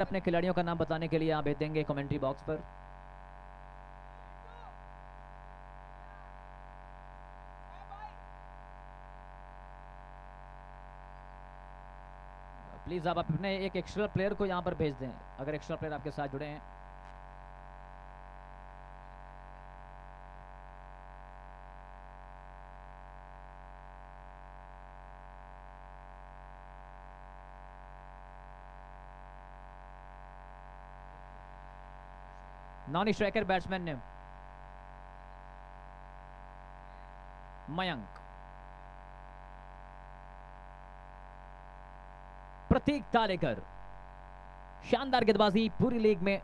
अपने खिलाड़ियों का नाम बताने के लिए आप भेज देंगे कमेंट्री बॉक्स पर। प्लीज आप अपने एक एक्स्ट्रा प्लेयर को यहाँ पर भेज दें अगर एक्स्ट्रा प्लेयर आपके साथ जुड़े हैं। नॉन स्ट्राइकर बैट्समैन ने मयंक, प्रतीक तालेकर, शानदार गेंदबाजी पूरी लीग में।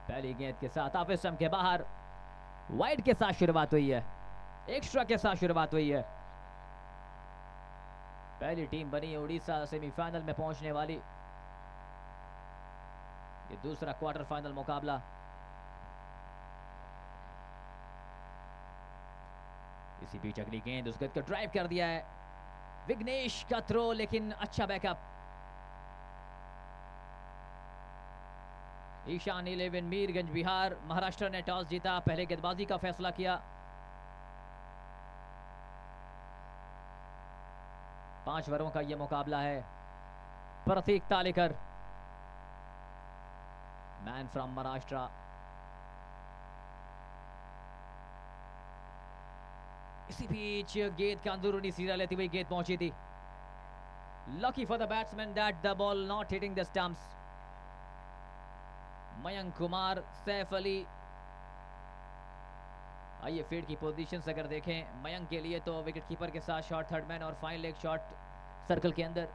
पहली गेंद के साथ ऑफ स्टंप के बाहर वाइड के साथ शुरुआत हुई है, एक्स्ट्रा के साथ शुरुआत हुई है। पहली टीम बनी है उड़ीसा सेमीफाइनल में पहुंचने वाली। ये दूसरा क्वार्टर फाइनल मुकाबला। इसी बीच अगली गेंद, उस गेंद को ड्राइव कर दिया है विघ्नेश का थ्रो, लेकिन अच्छा बैकअप। ईशान 11 मीरगंज बिहार। महाराष्ट्र ने टॉस जीता, पहले गेंदबाजी का फैसला किया। 5 ओवरों का यह मुकाबला है। प्रतीक तालेकर, मैन फ्रॉम महाराष्ट्र। इसी बीच गेंद का अंदरूनी सिरा लेती हुई गेंद पहुंची थी। Lucky for the batsman that the ball not hitting the stumps. Mayank Kumar, Saif Ali. आइए फील्ड की पोजीशंस अगर देखें मयंक के लिए तो विकेट कीपर के साथ शॉट थर्ड मैन और फाइन लेग शॉट सर्कल के अंदर।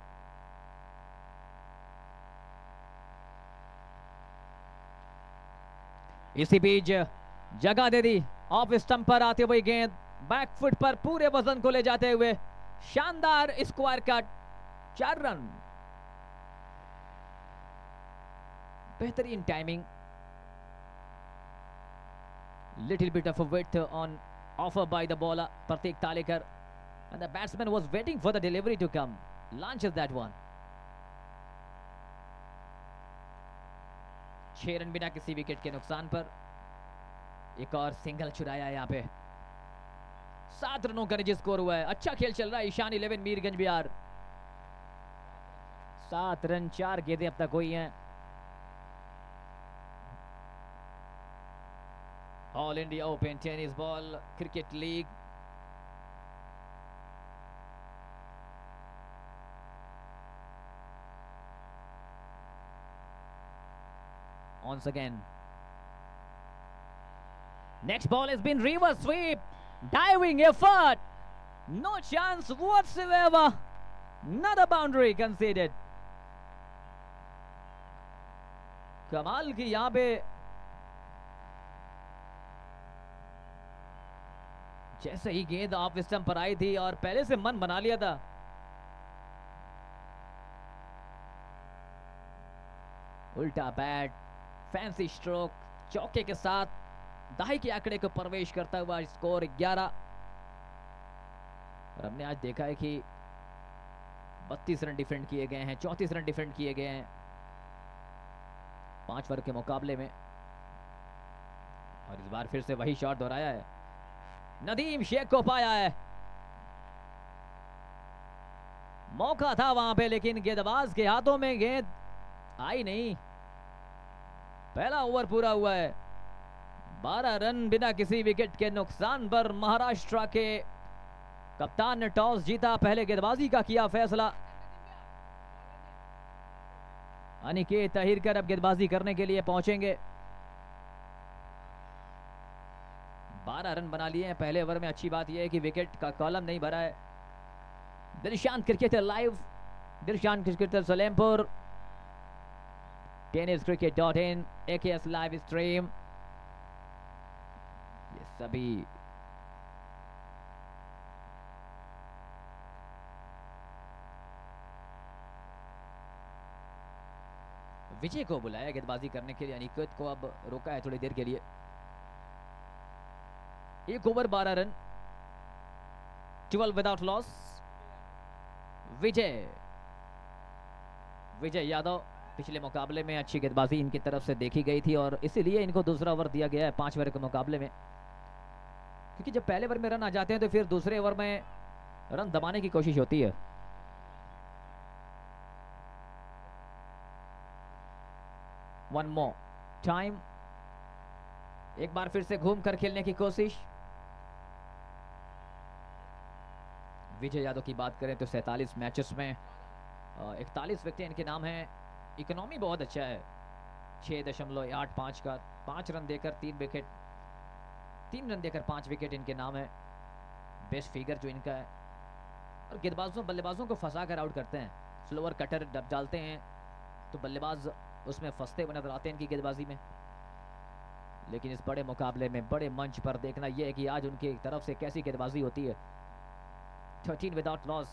इसी बीच जगह दे दी ऑफ स्टंप पर आते हुए गेंद, बैक फुट पर पूरे वजन को ले जाते हुए शानदार स्क्वायर कट, 4 रन। बेहतरीन timing, little bit of width on offer by the bowler Prateek Talekar and the batsman was waiting for the delivery to come, launches that one। 6 run बिना किसी विकेट के नुकसान पर। एक और सिंगल चुराया है यहाँ पे। 7 रनों का निजी स्कोर हुआ है। अच्छा खेल चल रहा है ईशान 11 मीरगंज बिहार। 7 रन 4 गेंदें अब तक हुई हैं। All India open tennis ball cricket league once again। Next ball has been reverse sweep, diving effort, no chance whatsoever, another boundary conceded। कमाल की यहां पे जैसे ही गेंद ऑफ स्टंप पर आई थी और पहले से मन बना लिया था। उल्टा बैट, फैंसी स्ट्रोक, चौके के साथ दाई के आंकड़े को प्रवेश करता हुआ स्कोर 11। और हमने आज देखा है कि 32 रन डिफेंड किए गए हैं, 34 रन डिफेंड किए गए हैं 5 ओवर के मुकाबले में। और इस बार फिर से वही शॉट दोहराया है, नदीम शेख को पाया है। मौका था वहां पे लेकिन गेंदबाज के हाथों में गेंद आई नहीं। पहला ओवर पूरा हुआ है, 12 रन बिना किसी विकेट के नुकसान पर। महाराष्ट्र के कप्तान ने टॉस जीता, पहले गेंदबाजी का किया फैसला। अनिकेत अहिरकर अब गेंदबाजी करने के लिए पहुंचेंगे। 12 रन बना लिए हैं पहले ओवर में। अच्छी बात यह है कि विकेट का कॉलम नहीं भरा है। Dilshan cricketer live, Dilshan cricketer Salempur, tenniscricket.in, AKS live stream, ये सभी विजय को बुलाया गेंदबाजी करने के लिए। अनिकेत को अब रोका है थोड़ी देर के लिए। 1 over 12 run, 12 without loss. Vijay Vijay Yadav, पिछले मुकाबले में अच्छी गेंदबाजी इनकी तरफ से देखी गई थी और इसीलिए इनको दूसरा ओवर दिया गया है 5 ओवर के मुकाबले में, क्योंकि जब पहले ओवर में रन आ जाते हैं तो फिर दूसरे ओवर में रन दबाने की कोशिश होती है। वन मोर टाइम, एक बार फिर से घूम कर खेलने की कोशिश। विजय यादव की बात करें तो 47 मैचेस में 41 विकेट इनके नाम हैं। इकोनॉमी बहुत अच्छा है, 6.85 का, 5 रन देकर 3 विकेट, 3 रन देकर 5 विकेट इनके नाम है। बेस्ट फिगर जो इनका है, और गेंदबाजों बल्लेबाजों को फंसा कर आउट करते हैं। स्लोअर कटर डब डालते हैं तो बल्लेबाज उसमें फंसते हुए नजर आते हैं इनकी गेंदबाजी में। लेकिन इस बड़े मुकाबले में, बड़े मंच पर देखना यह है कि आज उनकी तरफ से कैसी गेंदबाजी होती है। 13 without loss.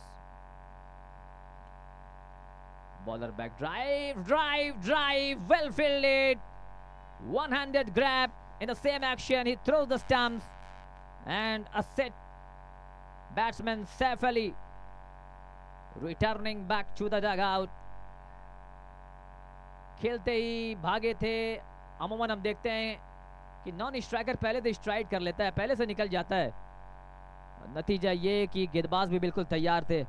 Bowler back drive, drive, drive, well fielded, one-handed grab in the same action. He throws the stumps and a set batsman Saif Ali returning back to the dugout. खेलते ही भागे थे। अमूमन हम देखते हैं कि नॉन स्ट्राइकर पहले तो स्ट्राइक कर लेता है, पहले से निकल जाता है। नतीजा ये कि गेंदबाज भी बिल्कुल तैयार थे।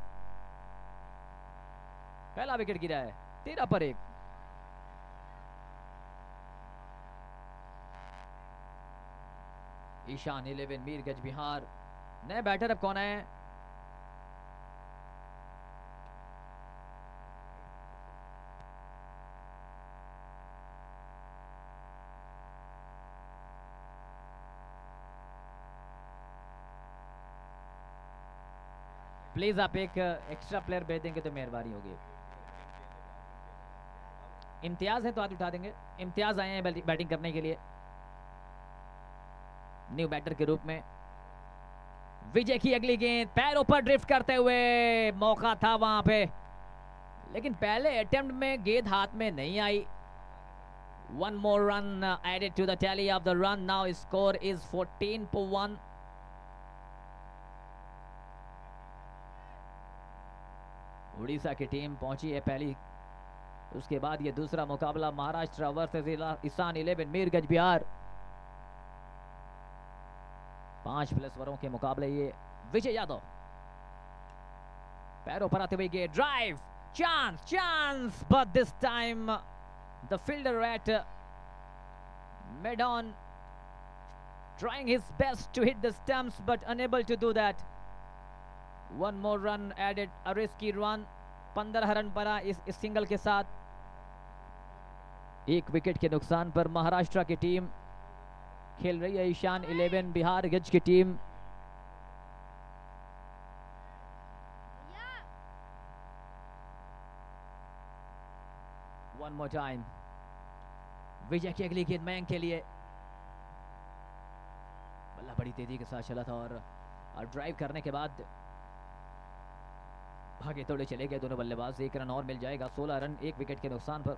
पहला विकेट गिरा है, 13 पर 1। ईशान 11, मीरगंज बिहार। नए बैटर अब कौन है? प्लीज आप एक एक्स्ट्रा प्लेयर भेज देंगे तो मेहरबानी होगी। इम्तियाज है तो हाथ उठा देंगे। इम्तियाज आए हैं बैटिंग करने के लिए न्यू बैटर के रूप में। विजय की अगली गेंद पैरों पर ड्रिफ्ट करते हुए, मौका था वहां पे, लेकिन पहले अटेम्प्ट में गेंद हाथ में नहीं आई। One more run added to the tally of the run. Now score is 14-1। Orissa की टीम पहुंची है पहली, उसके बाद ये दूसरा मुकाबला महाराष्ट्र वर्सेस ईशान 11 मीरगंज बिहार। 5+ ओवरों के मुकाबले ये। विजय यादव पैरों पर आते हुए गेंद, drive, chance, chance, but this time the fielder at mid on trying his best to hit the stumps but unable to do that. One more run added, a risky run. 15 run बना इस single के साथ। 1 wicket के नुकसान पर महाराष्ट्र की team खेल रही है। ईशान 11 बिहार गज की टीम। One more time. विजय की अगली गेंद मयंक के लिए। बल्ला बड़ी तेजी के साथ चला था और ड्राइव करने के बाद भागे तोड़े चले गए दोनों बल्लेबाज। 1 रन और मिल जाएगा। 16 रन 1 विकेट के नुकसान पर।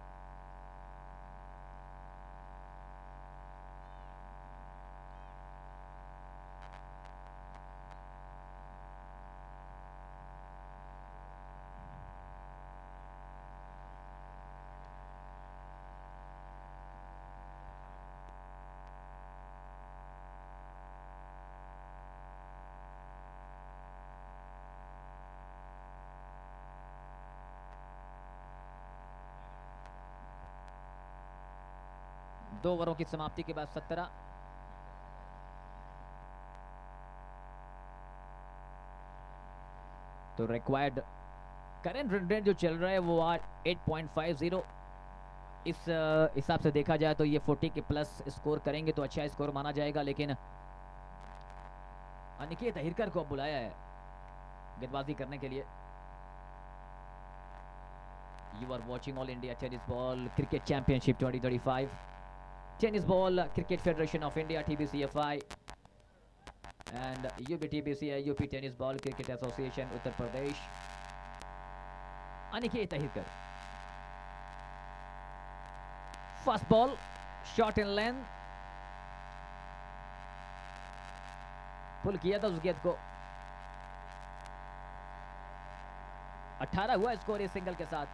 दो ओवरों की समाप्ति के बाद 17। तो रिक्वायर्ड करंट रन रेट जो चल रहा है वो आज 8.50। इस हिसाब से देखा जाए तो ये 40 के प्लस स्कोर करेंगे तो अच्छा स्कोर माना जाएगा। लेकिन अनिकेत अहिरकर को बुलाया है गेंदबाजी करने के लिए। You are watching all India tennis ball cricket championship 2035, Tennis Ball Cricket Federation of India TBCFI and UPTBCI UP Tennis Ball Cricket Association Uttar Pradesh। Aniket Ahirkar, first ball, shot in length, pull किया था उस गेंद को। 18 हुआ score इस single के साथ।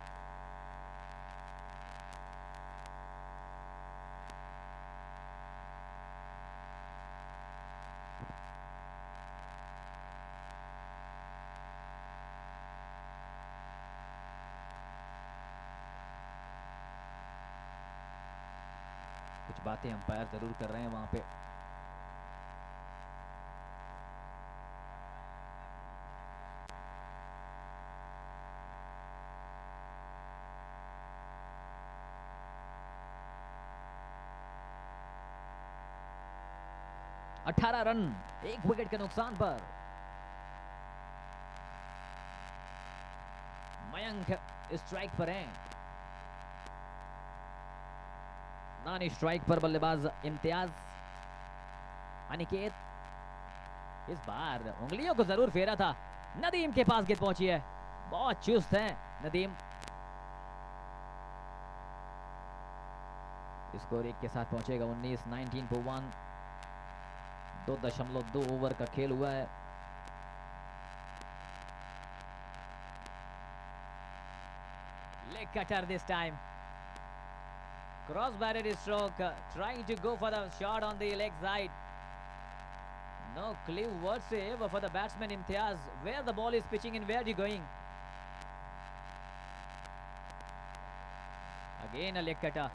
कुछ बातें अंपायर जरूर कर रहे हैं वहां पे। अठारह रन एक विकेट के नुकसान पर। मयंक स्ट्राइक पर हैं। नानी स्ट्राइक पर बल्लेबाज इम्तियाज। अनिकेत इस बार उंगलियों को जरूर फेरा था। नदीम के पास गेंद पहुंची है, बहुत चुस्त है नदीम। स्कोर 1 के साथ पहुंचेगा 19 पर 1। 2.2 ओवर का खेल हुआ है। Leg cutter this time. Cross-barrel stroke, trying to go for the shot on the leg side. No clue whatsoever for the batsman Imtiaz where the ball is pitching and where he going. Again a leg cutter.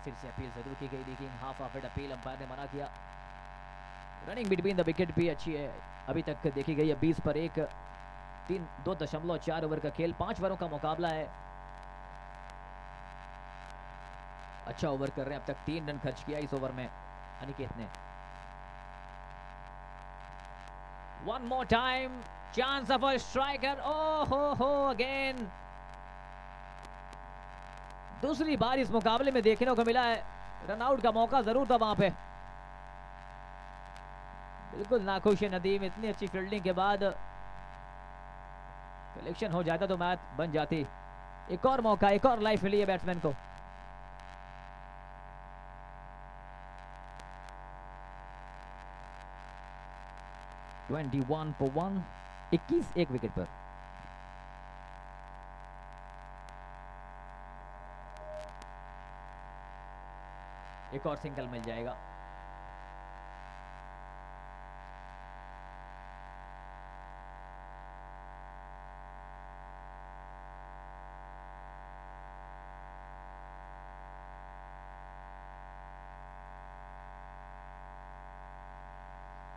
फिर से appeal जरूर की गई, लेकिन half of it appeal umpire ने मना किया। Running between the wicket भी अच्छी है, अभी तक देखी गई है 20 पर 1। 2.4 ओवर का खेल, 5 ओवरों का मुकाबला है। अच्छा ओवर कर रहे हैं, अब तक 3 रन खर्च किया इस ओवर में अनिकेत ने। One more time, chance of a striker. Oh हो अगेन। दूसरी बार इस मुकाबले में देखने को मिला है, रनआउट का मौका जरूर था वहां पे। बिल्कुल नाखुश है नदीम, इतनी अच्छी फील्डिंग के बाद कलेक्शन हो जाता तो मैच बन जाती। एक और मौका, एक और लाइफ मिली है बैट्समैन को। (21 for 1) 21 एक विकेट पर। एक और सिंगल मिल जाएगा।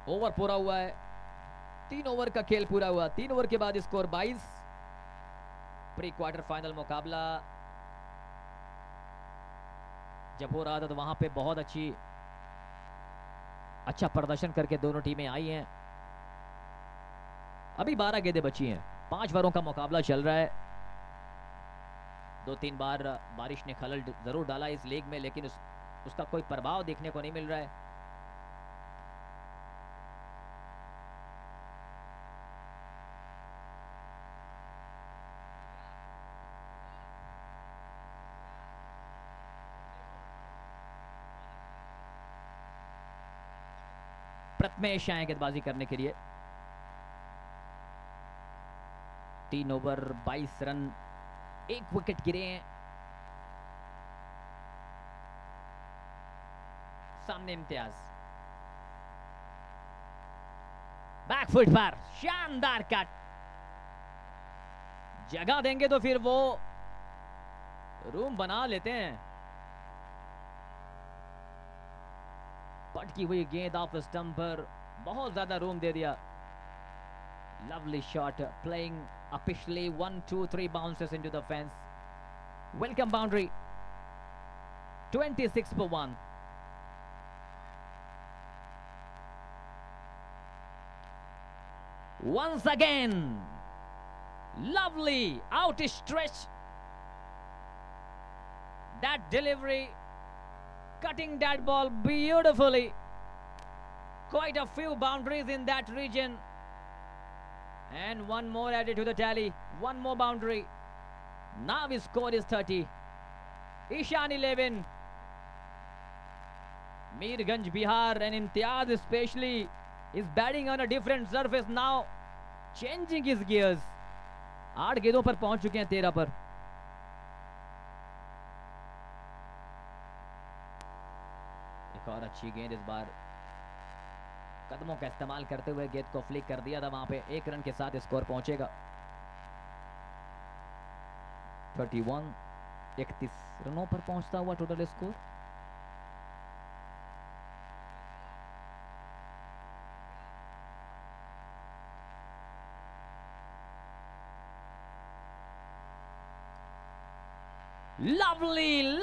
ओवर पूरा हुआ है, 3 ओवर का खेल पूरा हुआ। 3 ओवर के बाद स्कोर 22। प्री क्वार्टर फाइनल मुकाबला जब हो रहा था तो वहां पे बहुत अच्छा प्रदर्शन करके दोनों टीमें आई हैं। अभी 12 गेंदें बची हैं, 5 ओवरों का मुकाबला चल रहा है। 2-3 बार बारिश ने खलल जरूर डाला इस लीग में, लेकिन उसका कोई प्रभाव देखने को नहीं मिल रहा है। प्रथमेश आए गेंदबाजी करने के लिए। 3 ओवर 22 रन, 1 विकेट गिरे हैं। सामने इम्तियाज, बैकफुट पर शानदार कट। जगह देंगे तो फिर वो रूम बना लेते हैं। पटकी हुई गेंद ऑफ स्टंप पर बहुत ज्यादा रूम दे दिया। Lovely shot, playing officially 1 2 3 bounces into the fence. Welcome boundary. 26 for 1. Once again, lovely out stretch. That delivery, cutting that ball beautifully. Quite a few boundaries in that region. And one more added to the tally. One more boundary. Now his score is 30. Ishan 11. Mirganj Bihar and Imtiaz especially is batting on a different surface now. Changing his gears. 8 गेंदों पर पहुंच चुके हैं 13 पर। एक और अच्छी गेंद इस बार, कदमों का इस्तेमाल करते हुए गेंद को फ्लिक कर दिया था वहां पे। 1 रन के साथ स्कोर पहुंचेगा 31। 31 रनों पर पहुंचता हुआ total score.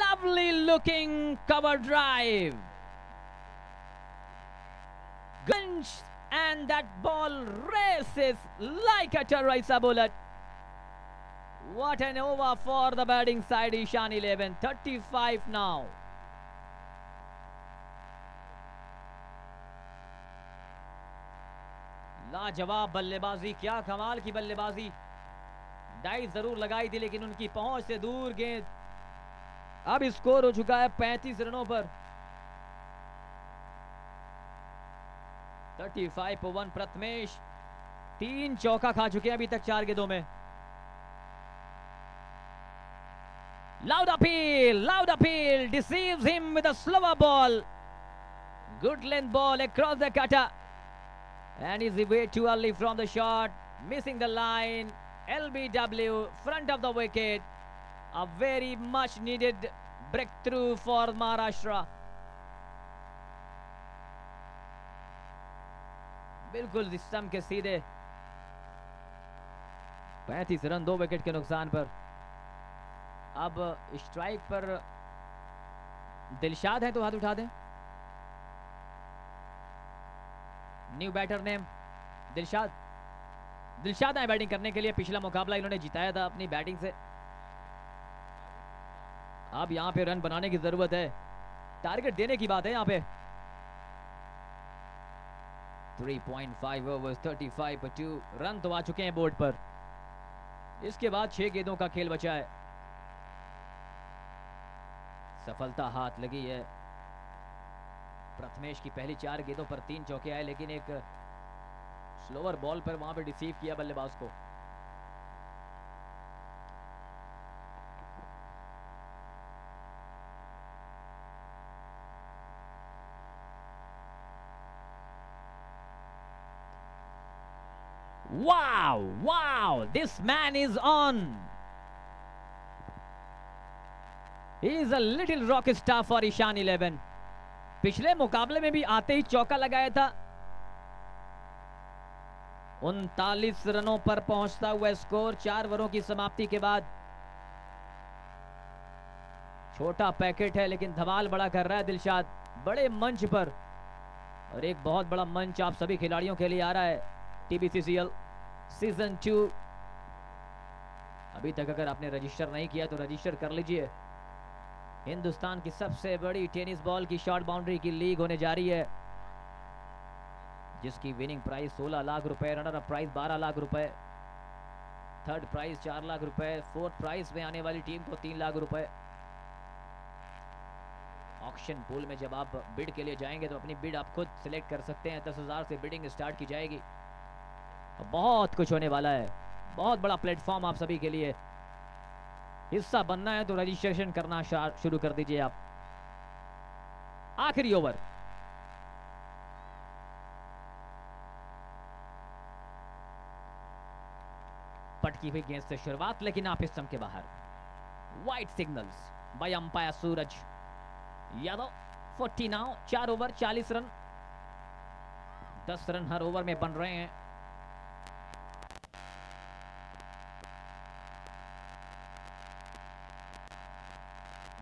Lovely looking cover drive. Gunch, and that ball races like a Teresa bullet. What an over for the batting side, Ishan 11, 35 now. लाजवाब बल्लेबाजी, क्या कमाल की बल्लेबाजी। डाइव जरूर लगाई थी लेकिन उनकी पहुंच से दूर गेंद। अब स्कोर हो चुका है 35 रनों पर। 35 पर 1 प्रथमेश 3 चौका खा चुके हैं अभी तक 4 गेंदों में। Loud appeal, deceives him with a slower ball. Good length ball across the cutter. And is way too early from the shot, missing the line. LBW, front of the wicket. A very much needed breakthrough for Maharashtra. बिल्कुल stump के सीधे। 35 run 2 wicket के नुकसान पर। अब strike पर दिलशाद है तो हाथ उठा दें। न्यू बैटर नेम दिलशाद आए बैटिंग करने के लिए। पिछला मुकाबला इन्होंने जिताया था अपनी बैटिंग से। अब यहां पे रन बनाने की जरूरत है, टारगेट देने की बात है यहां पे। 3.5 ओवर्स 35 पर 2 रन तो आ चुके हैं बोर्ड पर। इसके बाद 6 गेंदों का खेल बचा है। सफलता हाथ लगी है। प्रथमेश की पहली 4 गेंदों पर 3 चौके आए लेकिन एक स्लोअर बॉल पर वहां पे डिसीव किया बल्लेबाज को। Wow, this man is on. He is a little rock star for Ishan 11. पिछले मुकाबले में भी आते ही चौका लगाया था। 39 रनों पर पहुंचता हुआ स्कोर 4 ओवरों की समाप्ति के बाद। छोटा पैकेट है लेकिन धमाल बड़ा कर रहा है दिलशाद, बड़े मंच पर। और एक बहुत बड़ा मंच आप सभी खिलाड़ियों के लिए आ रहा है। TBCCL season 2। अभी तक अगर आपने रजिस्टर नहीं किया तो रजिस्टर कर लीजिए। हिंदुस्तान की सबसे बड़ी टेनिस बॉल की शॉर्ट बाउंड्री की लीग होने जा रही है, जिसकी विनिंग प्राइस 16 लाख रुपए, रनर अप प्राइस 12 लाख रुपए, थर्ड प्राइस 4 लाख रुपए, फोर्थ प्राइस में आने वाली टीम को 3 लाख रुपए। ऑक्शन पूल में जब आप बिड के लिए जाएंगे तो अपनी बिड आप खुद सिलेक्ट कर सकते हैं। 10,000 से बिडिंग स्टार्ट की जाएगी। बहुत कुछ होने वाला है, बहुत बड़ा प्लेटफॉर्म आप सभी के लिए। हिस्सा बनना है तो रजिस्ट्रेशन करना शुरू कर दीजिए आप। आखिरी ओवर। पटकी हुई गेंद से शुरुआत लेकिन आप इस के बाहर। White signals bye umpire Suraj Yadav. 40 now, 4 over 40 run. 10 run हर ओवर में बन रहे हैं।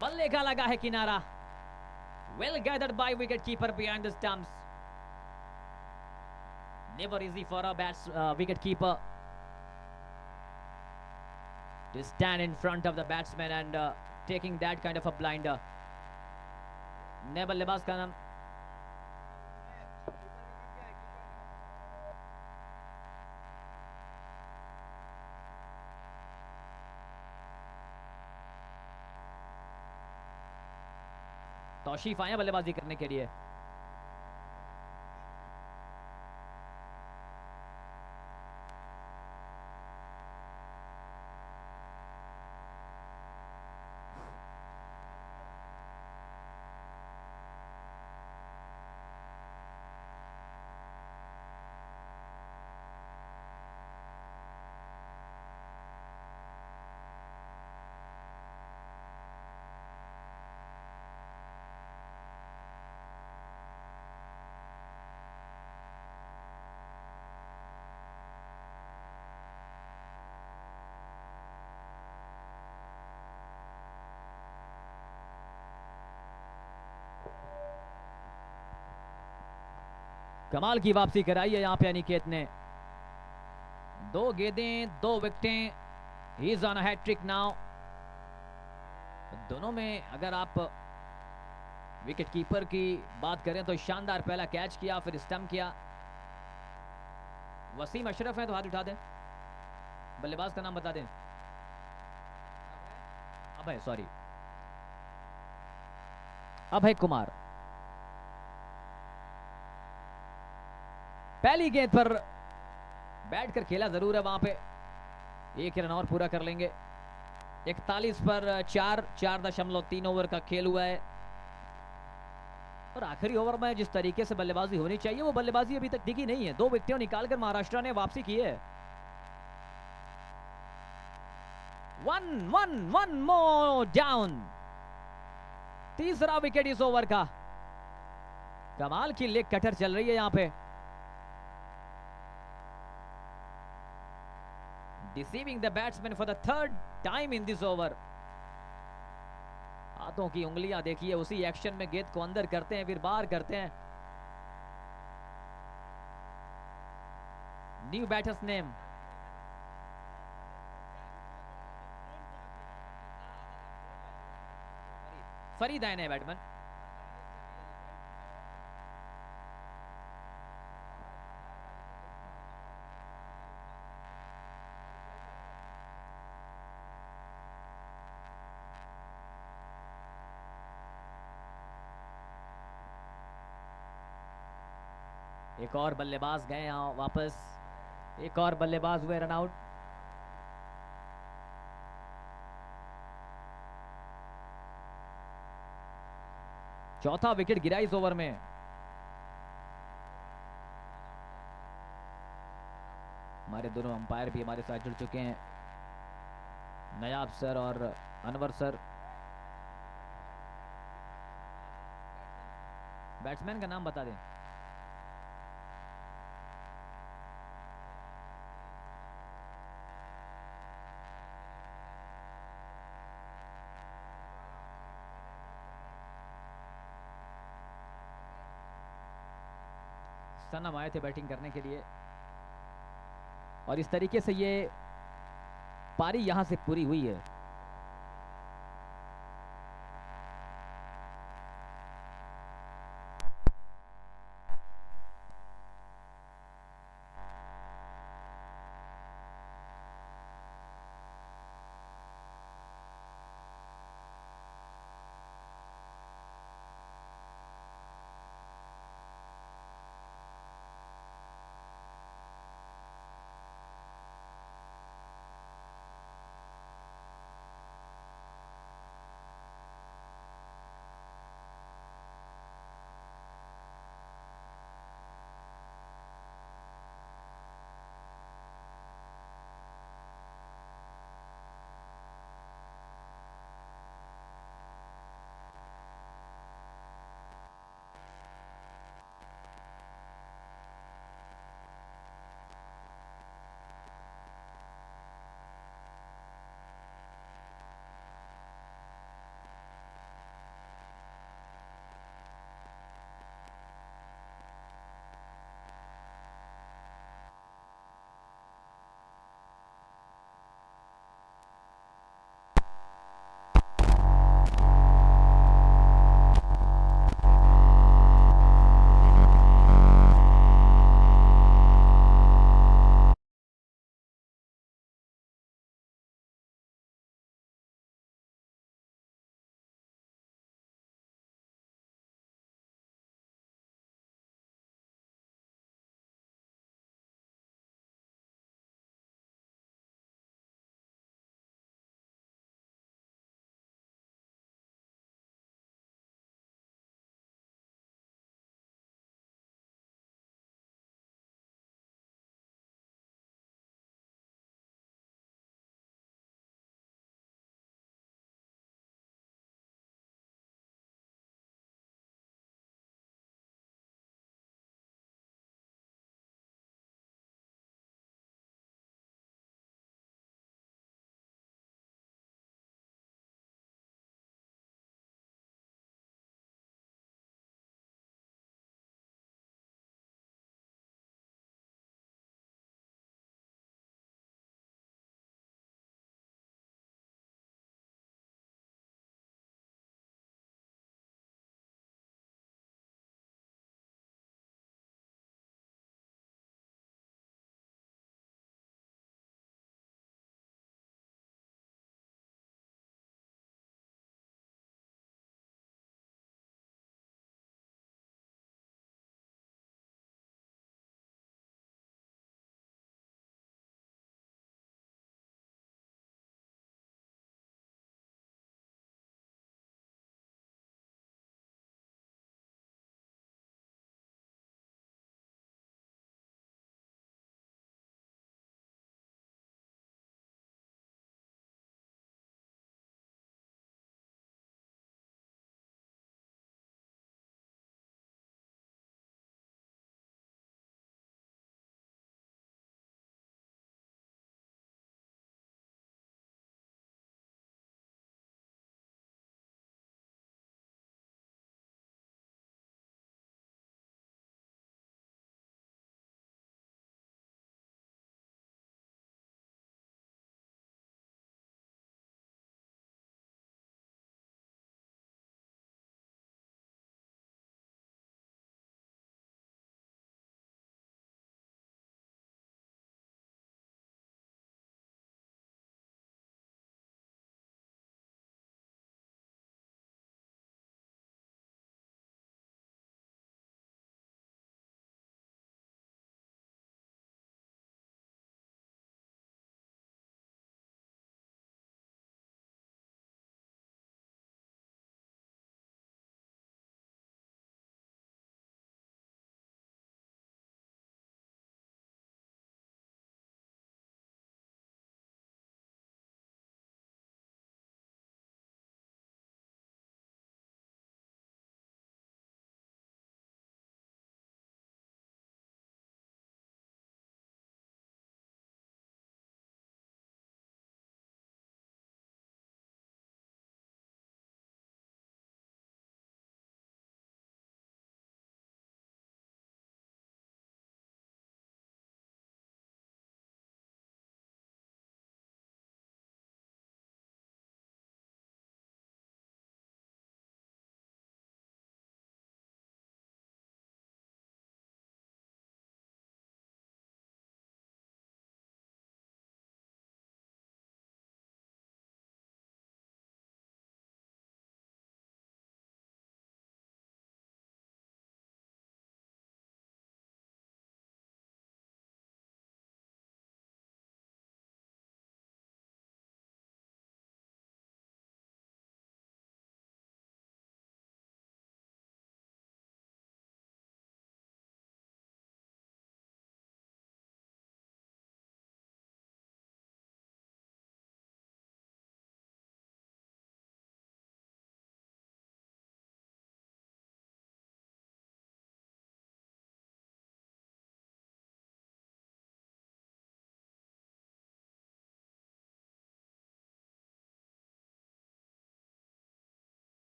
बल्ले का लगा है किनारा। Well gathered bye wicket keeper behind the stumps. Never easy for a wicket keeper to stand in front of the batsman and taking that kind of a blinder. नए बल्लेबाज का नाम तौशीफ आए बल्लेबाजी करने के लिए। कमाल की वापसी कराई है यहाँ पे अनिकेत ने। 2 गेंदें 2 विकेटें, he is on a hattrick now. दोनों में अगर आप विकेट कीपर की बात करें तो शानदार पहला कैच किया, फिर स्टंप किया। वसीम अशरफ है तो हाथ उठा दें। बल्लेबाज का नाम बता दें। अभय, सॉरी, अभय कुमार। पहली गेंद पर बैठ कर खेला जरूर है वहां पे। 1 रन और पूरा कर लेंगे। 41 पर 4.3 ओवर का खेल हुआ है और आखिरी ओवर में जिस तरीके से बल्लेबाजी होनी चाहिए वो बल्लेबाजी अभी तक दिखी नहीं है। 2 विकेटें निकालकर महाराष्ट्र ने वापसी की है। 1 मोर डाउन। तीसरा विकेट इस ओवर का। कमाल की लेग कटर चल रही है यहां पे। Deceiving the batsman for the 3rd time in this over. हाथों की उंगलियां देखिए, उसी एक्शन में गेंद को अंदर करते हैं फिर बाहर करते हैं। न्यू बैटर्स नेम फरीद आए नए बैट्समैन। एक और बल्लेबाज गए यहाँ वापस। एक और बल्लेबाज हुए रन आउट। चौथा विकेट गिरा इस ओवर में। हमारे दोनों अंपायर भी हमारे साथ जुड़ चुके हैं, नयाब सर और अनवर सर। बैट्समैन का नाम बता दें। सनम आए थे बैटिंग करने के लिए और इस तरीके से ये पारी यहां से पूरी हुई है।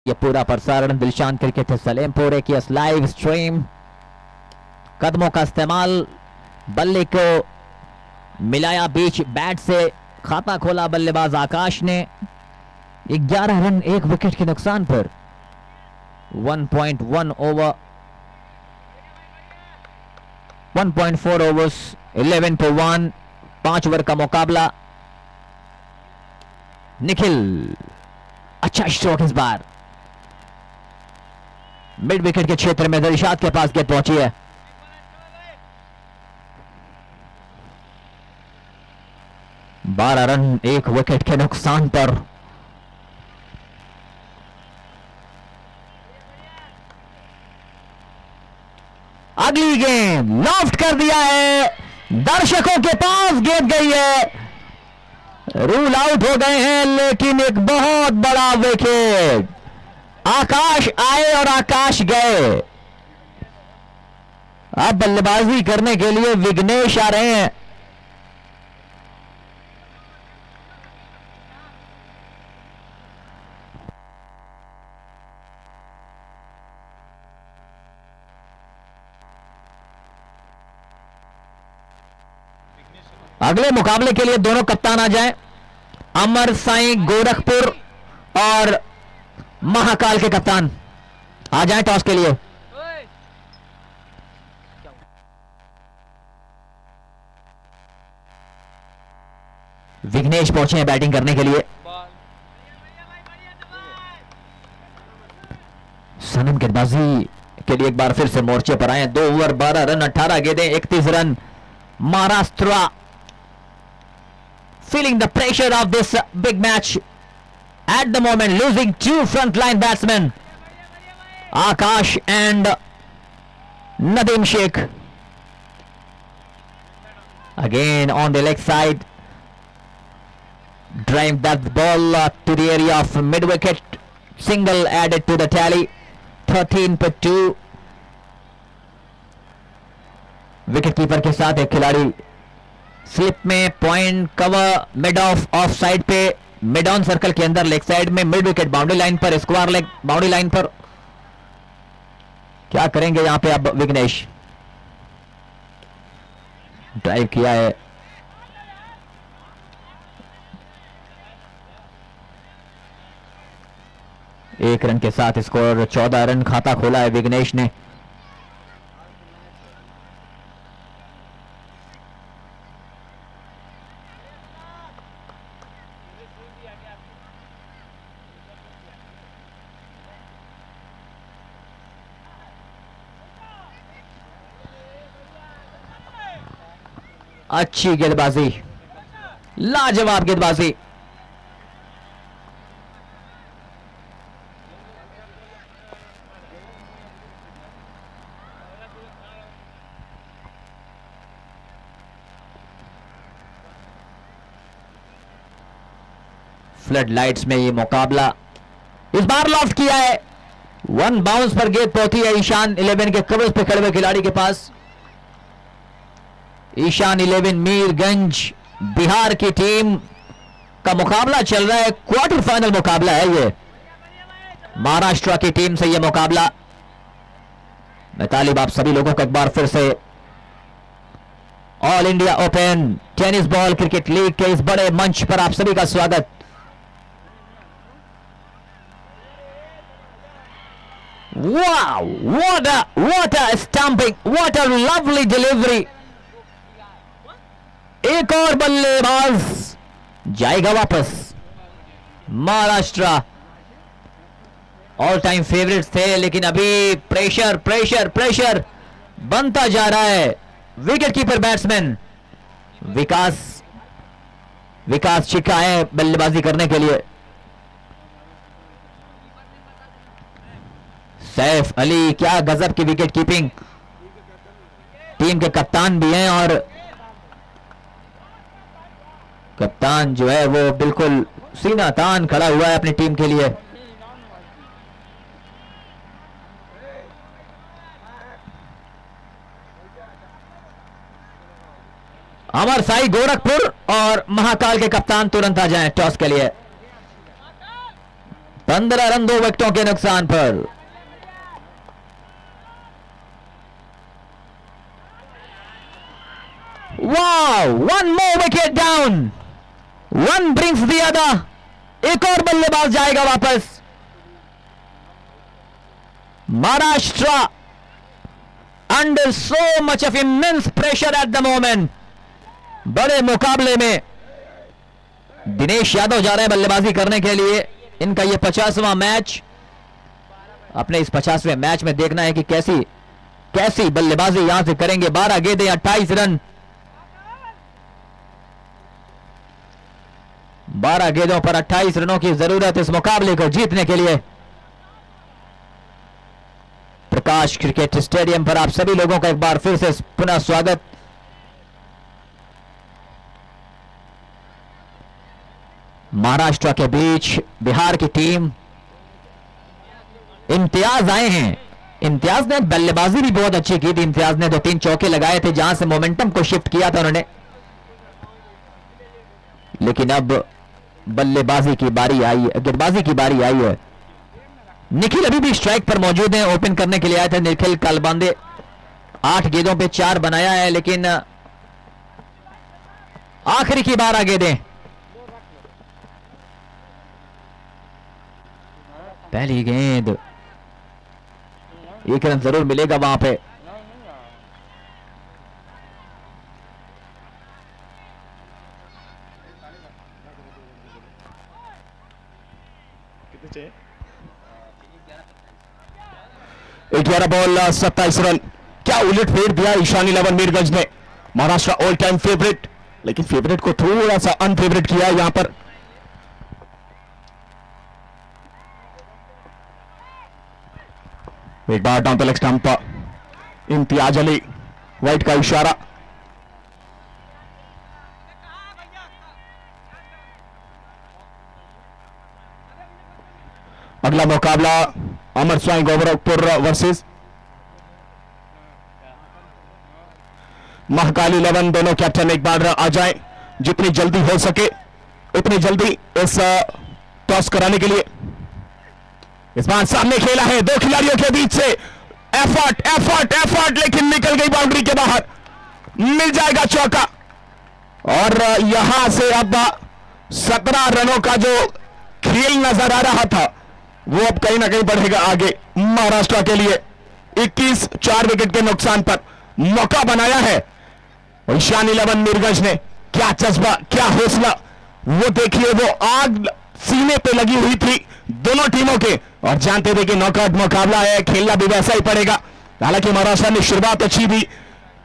ये पूरा प्रसारण दिलशान क्रिकेट सलेमपुर की लाइव स्ट्रीम। कदमों का इस्तेमाल, बल्ले को मिलाया बीच बैट से, खाता खोला बल्लेबाज आकाश ने। 11 रन 1 विकेट के नुकसान पर 1.1 ओवर 1.4 ओवर्स 11 पर 1, 5 ओवर का मुकाबला। निखिल अच्छा स्ट्रोक इस बार, मिड विकेट के क्षेत्र में दिलशाद के पास गेंद पहुंची है। बारह रन 1 विकेट के नुकसान पर अगली गेंद लॉफ्ट कर दिया है, दर्शकों के पास गेंद गई है, रूल आउट हो गए हैं, लेकिन एक बहुत बड़ा विकेट। आकाश आए और आकाश गए। अब बल्लेबाजी करने के लिए विघ्नेश आ रहे हैं। अगले मुकाबले के लिए दोनों कप्तान आ जाएं। अमर साईं गोरखपुर और महाकाल के कप्तान आ जाएं टॉस के लिए। विघ्नेश पहुंचे हैं बैटिंग करने के लिए। सनम गेंदबाजी के लिए एक बार फिर से मोर्चे पर आए। 2 ओवर 12 रन 18 गेंदें 31 run. Maharashtra feeling the pressure of this big match at the moment, losing 2 frontline batsmen, Akash and Nadeem Sheikh. Again on the leg side, drive that ball to the area of mid wicket, single added to the tally, 13 पर 2। Wicket keeper के साथ एक खिलाड़ी slip में, point cover mid of side पे, mid on circle के अंदर leg side में, मिड विकेट बाउंड्री लाइन पर, स्क्वायर लेग बाउंड्री लाइन पर। क्या करेंगे यहां पे अब विघ्नेश? ड्राइव किया है, एक रन के साथ स्कोर 14 रन खाता खोला है विघ्नेश ने। अच्छी गेंदबाजी, लाजवाब गेंदबाजी। फ्लड लाइट्स में ये मुकाबला इस बार लॉफ्ट किया है। 1 बाउंस पर गेंद पहुंची है ईशान 11 के कवच पे खड़े हुए खिलाड़ी के पास। ईशान 11 मीरगंज बिहार की टीम का मुकाबला चल रहा है। क्वार्टर फाइनल मुकाबला है ये, महाराष्ट्र की टीम से ये मुकाबला। मैं तालिब आप सभी लोगों को एक बार फिर से all India open tennis ball cricket league के इस बड़े मंच पर आप सभी का स्वागत। Wow, what a stamping, what a lovely delivery। एक और बल्लेबाज जाएगा वापस। महाराष्ट्र ऑल टाइम फेवरेट्स थे, लेकिन अभी प्रेशर प्रेशर प्रेशर बनता जा रहा है। विकेट कीपर बैट्समैन विकास छिका है बल्लेबाजी करने के लिए। सैफ अली क्या गजब की विकेट कीपिंग, टीम के कप्तान भी हैं और कप्तान जो है वो बिल्कुल सीना तान खड़ा हुआ है अपनी टीम के लिए। अमर साई गोरखपुर और महाकाल के कप्तान तुरंत आ जाएं टॉस के लिए। 15 रन 2 विकेटों के नुकसान पर। वाह, 1 more wicket down, 1 brings the other। एक और बल्लेबाज जाएगा वापस। Maharashtra under so much of immense pressure at the moment. बड़े मुकाबले में दिनेश यादव जा रहे हैं बल्लेबाजी करने के लिए। इनका यह 50वां मैच। अपने इस 50वें मैच में देखना है कि कैसी बल्लेबाजी यहां से करेंगे। 12 गेंदें 28 रन। 12 गेंदों पर 28 रनों की जरूरत इस मुकाबले को जीतने के लिए। प्रकाश क्रिकेट स्टेडियम पर आप सभी लोगों का एक बार फिर से पुनः स्वागत। महाराष्ट्र के बीच बिहार की टीम। इम्तियाज आए हैं। इम्तियाज ने बल्लेबाजी भी बहुत अच्छी की थी। इम्तियाज ने 2-3 चौके लगाए थे जहां से मोमेंटम को शिफ्ट किया था उन्होंने। लेकिन अब बल्लेबाजी की बारी आई, गेंदबाजी की बारी आई है। निखिल अभी भी स्ट्राइक पर मौजूद हैं। ओपन करने के लिए आए थे निखिल कालबांदे। 8 गेंदों पे 4 बनाया है, लेकिन आखिरी की 12 गेंदें। पहली गेंद, 1 रन जरूर मिलेगा वहां पे। कितने 11 बॉल 27 रन। क्या उलट फेर दिया ईशान 11 मीरगंज ने। महाराष्ट्र ऑल टाइम फेवरेट, लेकिन फेवरेट को थोड़ा सा अनफेवरेट किया यहां पर। एक बार डाउन द लेग स्टंप पर इम्तियाज अली, वाइट का इशारा। अगला मुकाबला अमर स्वाई गोरखपुर वर्सेस महाकाली 11। दोनों कैप्टन एक बार आ जाएं, जितनी जल्दी हो सके उतनी जल्दी इस टॉस कराने के लिए। इस बार सामने खेला है 2 खिलाड़ियों के बीच से। एफर्ट, लेकिन निकल गई बाउंड्री के बाहर। मिल जाएगा चौका। और यहां से अब 17 रनों का जो खेल नजर आ रहा था वो अब कहीं ना कहीं बढ़ेगा आगे महाराष्ट्र के लिए। 21 4 विकेट के नुकसान पर मौका बनाया है ईशान 11 मीरगंज ने। क्या जज्बा, क्या हौसला, वो देखिए। वो आग सीने पे लगी हुई थी दोनों टीमों के, और जानते थे कि नॉकआउट मुकाबला है, खेलना भी वैसा ही पड़ेगा। हालांकि महाराष्ट्र ने शुरुआत अच्छी दी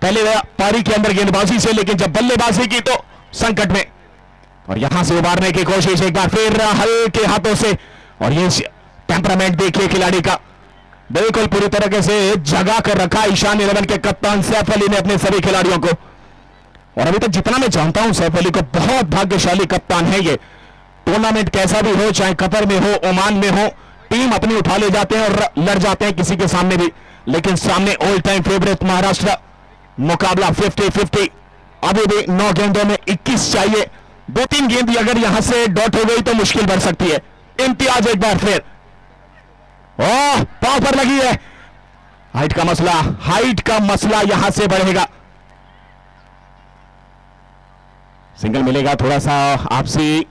पहले पारी के अंदर गेंदबाजी से, लेकिन जब बल्लेबाजी की तो संकट में। और यहां से उबारने की कोशिश एक बार फिर हल्के हाथों से। और ये टेम्परामेंट देखिए खिलाड़ी का, बिल्कुल पूरी तरीके से जगा कर रखा ईशान 11 के कप्तान सैफ अली ने अपने सभी खिलाड़ियों को। और अभी तक जितना मैं जानता हूं सैफ अली को, बहुत भाग्यशाली कप्तान है ये। टूर्नामेंट कैसा भी हो, चाहे कतर में हो, ओमान में हो, टीम अपनी उठा ले जाते हैं और लड़ जाते हैं किसी के सामने भी। लेकिन सामने ऑल टाइम फेवरेट महाराष्ट्र। मुकाबला 50-50। अभी भी 9 गेंदों में 21 चाहिए। 2-3 गेंद अगर यहां से डॉट हो गई तो मुश्किल बढ़ सकती है। इम्तियाज एक बार फिर, ओह पांव पर लगी है। हाइट का मसला यहां से बढ़ेगा। सिंगल मिलेगा। थोड़ा सा आपसी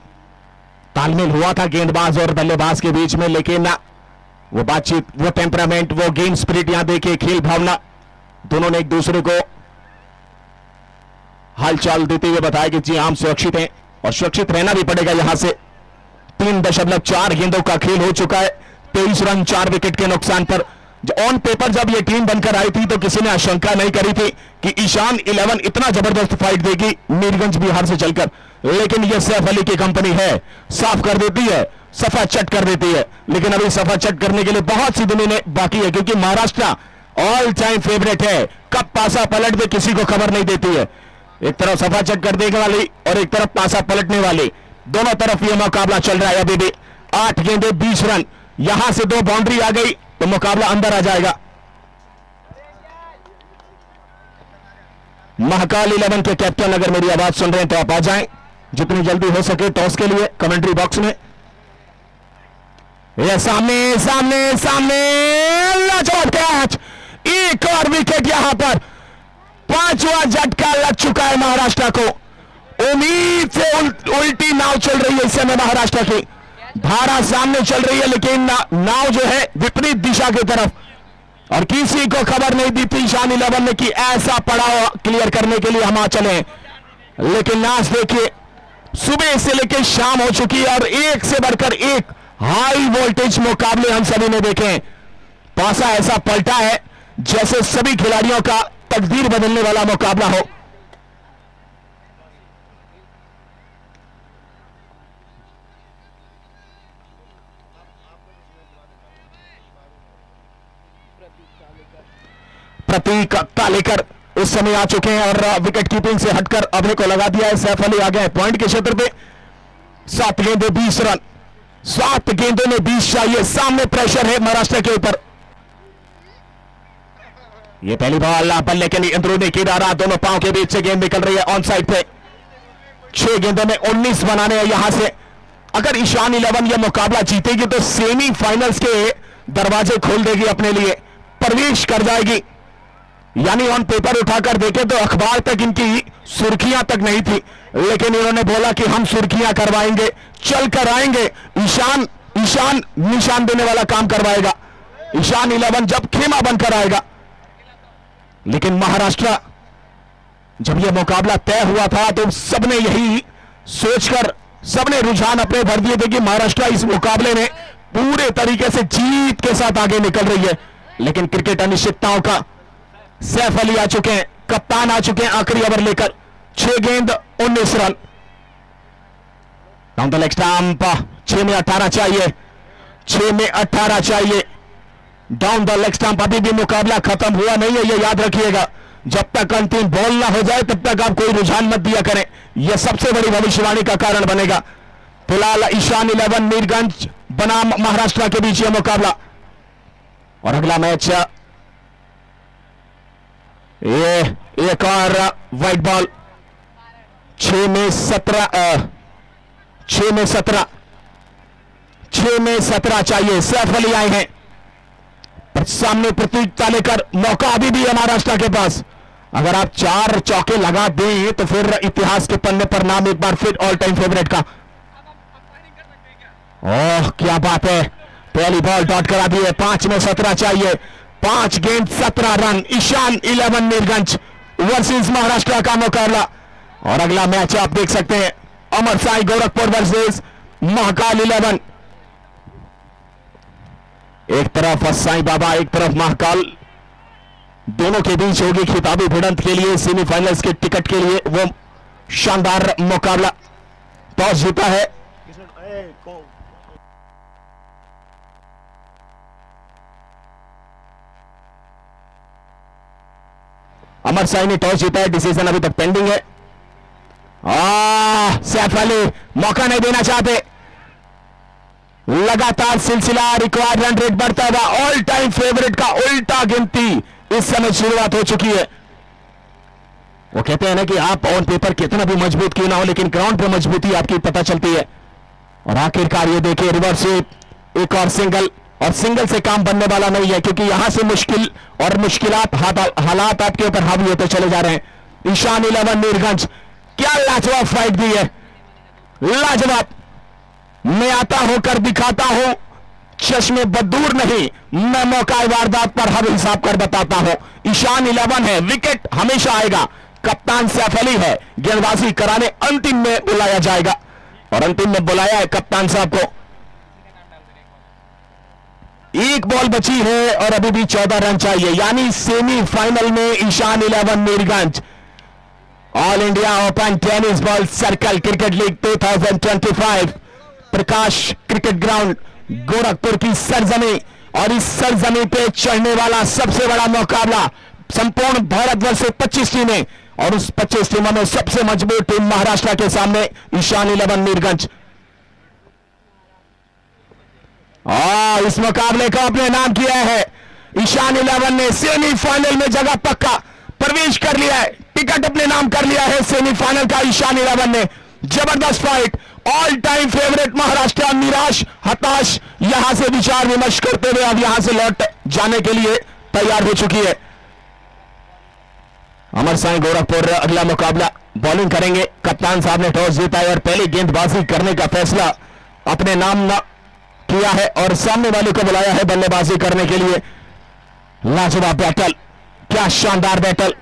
तालमेल हुआ था गेंदबाज और बल्लेबाज के बीच में, लेकिन वो बातचीत, वो टेम्परामेंट, वो गेम स्पिरिट यहां देखिए, खेल भावना, दोनों ने एक दूसरे को हालचाल देते हुए बताया कि जी हम सुरक्षित हैं और सुरक्षित रहना भी पड़ेगा। यहां से 3.4 गेंदों का खेल हो चुका है। 23 रन 4 विकेट के नुकसान पर। ऑन पेपर जब यह टीम बनकर आई थी तो किसी ने आशंका नहीं करी थी कि ईशान 11 इतना जबरदस्त फाइट देगी मीरगंज बिहार से चलकर, लेकिन यह सैफ अली की कंपनी है, साफ कर देती है, सफा चट कर देती है। लेकिन अभी सफा चट करने के लिए बहुत सी दिनें बाकी है, क्योंकि महाराष्ट्र ऑल टाइम फेवरेट है। कब पासा पलट दे किसी को खबर नहीं देती है। एक तरफ सफा चट कर देने वाली और एक तरफ पासा पलटने वाली, दोनों तरफ यह मुकाबला चल रहा है। अभी भी 8 गेंदे 20 रन। यहां से 2 बाउंड्री आ गई तो मुकाबला अंदर आ जाएगा। महाकाल 11 के कैप्टन अगर मेरी आवाज सुन रहे हैं तो आप आ जाएं जितनी जल्दी हो सके टॉस के लिए कमेंट्री बॉक्स में। ये सामने सामने सामने लाजवाब कैच, एक और विकेट यहां पर, पांचवा झटका लग चुका है महाराष्ट्र को। उम्मीद से उल्टी नाव चल रही है इस समय महाराष्ट्र की, धारा सामने चल रही है लेकिन नाव जो है विपरीत दिशा की तरफ, और किसी को खबर नहीं दी थी ईशान 11 ने कि ऐसा पड़ाव क्लियर करने के लिए हम आ चले, लेकिन आज देखिए सुबह से लेकर शाम हो चुकी है और एक से बढ़कर एक हाई वोल्टेज मुकाबले हम सभी ने देखे। पासा ऐसा पलटा है जैसे सभी खिलाड़ियों का तकदीर बदलने वाला मुकाबला हो। प्रतीक तालेकर इस समय आ चुके हैं और विकेट कीपिंग से हटकर अभय को लगा दिया है। सैफ अली आ गए पॉइंट के क्षेत्र पे, 7 गेंदों 20 रन, 7 गेंदों में 20 चाहिए। सामने प्रेशर है महाराष्ट्र के ऊपर। ये पहली बॉल बल्ले के लिए अंदरूनी किनारा, दोनों पांव के बीच से गेंद निकल रही है ऑन साइड पे। 6 गेंदों में 19 बनाने हैं यहां से। अगर ईशान 11 यह मुकाबला जीतेगी तो सेमीफाइनल्स के दरवाजे खोल देगी, अपने लिए प्रवेश कर जाएगी। यानी ऑन पेपर उठाकर देखें तो अखबार तक इनकी सुर्खियां तक नहीं थी, लेकिन इन्होंने बोला कि हम सुर्खियां करवाएंगे, चल कर आएंगे। ईशान निशान देने वाला काम करवाएगा। ईशान 11 जब खेमा बनकर आएगा। लेकिन महाराष्ट्र जब यह मुकाबला तय हुआ था तो सबने यही सोचकर सबने रुझान अपने भर दिए थे कि महाराष्ट्र इस मुकाबले में पूरे तरीके से जीत के साथ आगे निकल रही है। लेकिन क्रिकेट अनिश्चितताओं का, सैफ अली आ चुके हैं, कप्तान आ चुके हैं आखिरी ओवर लेकर। 6 गेंद 19 run, down the leg stump, 6 में 18 चाहिए, 6 में 18 चाहिए डाउन द लेग स्टंप। अभी भी मुकाबला खत्म हुआ नहीं है, यह याद रखिएगा। जब तक अंतिम बॉल ना हो जाए तब तक आप कोई रुझान मत दिया करें, यह सबसे बड़ी भविष्यवाणी का कारण बनेगा। फिलहाल ईशान 11 मीरगंज बनाम महाराष्ट्र के बीच यह मुकाबला, और अगला मैच ये एक और वाइट बॉल। 6 में 17 चाहिए। सैफ अली आए हैं, पर सामने प्रतीक तालेकर, मौका अभी भी है महाराष्ट्र के पास। अगर आप 4 चौके लगा दें तो फिर इतिहास के पन्ने पर नाम एक बार फिर ऑल टाइम फेवरेट का। ओह क्या बात है, पहली बॉल डॉट करा दी है। 5 में 17 चाहिए, 5 गेंद 17 रन। ईशान 11 मीरगंज वर्सेस महाराष्ट्र का मुकाबला। और अगला मैच आप देख सकते हैं, अमर साई गोरखपुर वर्सेस महाकाल 11। एक तरफ साईं बाबा, एक तरफ महाकाल, दोनों के बीच होगी खिताबी भिड़ंत के लिए, सेमीफाइनल्स के टिकट के लिए वो शानदार मुकाबला। टॉस जीता है अमर साई ने, टॉस जीता है, डिसीजन अभी तक पेंडिंग है। सैफ अली मौका नहीं देना चाहते, लगातार सिलसिला रिक्वायर्ड रन रेट बढ़ता हुआ, ऑल टाइम फेवरेट का उल्टा गिनती इस समय शुरुआत हो चुकी है। वो कहते हैं ना कि आप ऑन पेपर कितना भी मजबूत क्यों ना हो, लेकिन ग्राउंड पे मजबूती आपकी पता चलती है। और आखिरकार ये देखिए रिवर्स स्वीप, एक और सिंगल, और सिंगल से काम बनने वाला नहीं है, क्योंकि यहां से मुश्किल और मुश्किलात हालात आपके ऊपर हावी होते चले जा रहे हैं। ईशान 11 मीरगंज, क्या लाजवाब फाइट दी है, लाजवाब। मैं आता हूं कर दिखाता हूं, चश्मे बदूर नहीं, मैं मौका वारदात पर हर हिसाब कर बताता हूं। ईशान 11 है, विकेट हमेशा आएगा। कप्तान सैफ अली है, गेंदबाजी कराने अंतिम में बुलाया जाएगा, और अंतिम में बुलाया है कप्तान साहब को। एक बॉल बची है और अभी भी 14 रन चाहिए, यानी सेमीफाइनल में Ishan 11 Mirganj all India open tennis ball circle cricket league 2025 Prakash cricket ground Gorakhpur की सरजमी, और इस सरजमी पे चढ़ने वाला सबसे बड़ा मुकाबला। संपूर्ण भारतवर्ष से 25 टीमें, और उस 25 टीमों में सबसे मजबूत टीम महाराष्ट्र के सामने ईशान 11 मीरगंज। इस मुकाबले को अपने नाम किया है ईशान 11 ने, सेमीफाइनल में जगह पक्का प्रवेश कर लिया है, टिकट अपने नाम कर लिया है सेमीफाइनल का ईशान 11 ने। जबरदस्त fight, all time favourite Maharashtra निराश हताश यहां से विचार विमर्श करते हुए अब यहां से लौट जाने के लिए तैयार हो चुकी है। अमर साई गोरखपुर अगला मुकाबला बॉलिंग करेंगे। कप्तान साहब ने टॉस जीता है और पहले गेंदबाजी करने का फैसला अपने नाम किया है और सामने वाले को बुलाया है बल्लेबाजी करने के लिए। लाजवाब बैटल, क्या शानदार बैटल।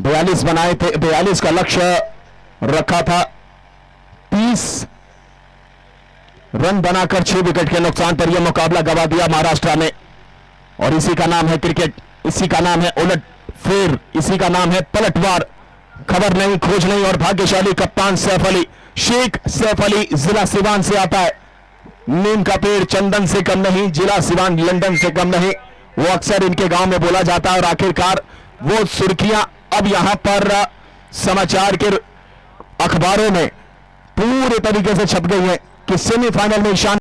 बयालीस बनाए थे, 42 का लक्ष्य रखा था। 30 रन बनाकर 6 विकेट के नुकसान पर यह मुकाबला गवा दिया महाराष्ट्र ने। और इसी का नाम है क्रिकेट, इसी का नाम है उलट फेर, इसी का नाम है पलटवार। खबर नहीं, खोज नहीं और भाग्यशाली कप्तान सैफ अली, शेख सैफ अली जिला सिवान से आता है। नीम का पेड़ चंदन से कम नहीं, जिला सिवान लंदन से कम नहीं, वो अक्सर इनके गांव में बोला जाता है। और आखिरकार वो सुर्खियां अब यहां पर समाचार के अखबारों में पूरे तरीके से छप गई है कि सेमीफाइनल में ईशान